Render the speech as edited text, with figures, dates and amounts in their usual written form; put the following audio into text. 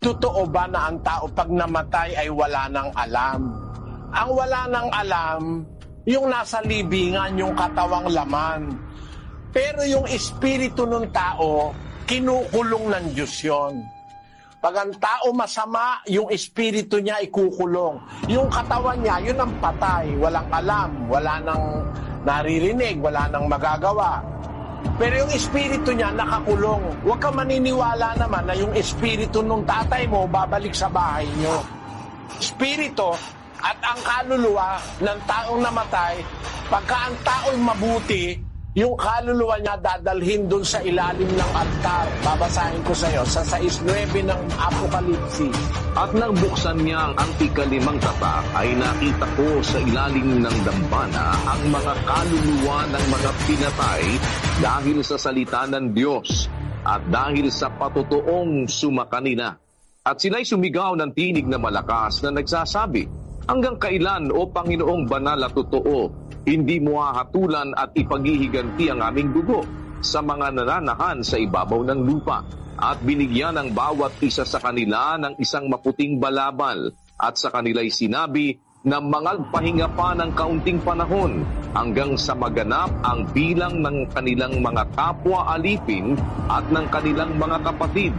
Totoo ba na ang tao pag namatay ay wala nang alam? Ang wala nang alam, yung nasa libingan, yung katawang laman. Pero yung espiritu ng tao, kinukulong ng Diyos yun. Pag ang tao masama, yung espiritu niya ikukulong. Yung katawan niya, yun ang patay. Walang alam, wala nang naririnig, wala nang magagawa. Pero yung espiritu niya nakakulong. Huwag ka maniniwala naman na yung espiritu ng tatay mo babalik sa bahay niyo. Espiritu at ang kaluluwa ng taong namatay, pagka ang tao'y mabuti, yung kaluluwa niya dadalhin dun sa ilalim ng altar. Babasahin ko sa iyo sa 6:9 ng Apokalipsis. At nang buksan niya ang ika-5 tatak, ay nakita ko sa ilalim ng dambana ang mga kaluluwa ng mga pinatay dahil sa salita ng Diyos at dahil sa patutuong sumakanina. At sila'y sumigaw ng tinig na malakas na nagsasabi, "Hanggang kailan, O Panginoong banal at totoo, hindi mo hahatulan at ipaghihiganti ang aming dugo sa mga nananahan sa ibabaw ng lupa?" At binigyan ng bawat isa sa kanila ng isang maputing balabal, at sa kanila'y sinabi na mangagpahinga pa ng kaunting panahon hanggang sa maganap ang bilang ng kanilang mga kapwa alipin at ng kanilang mga kapatid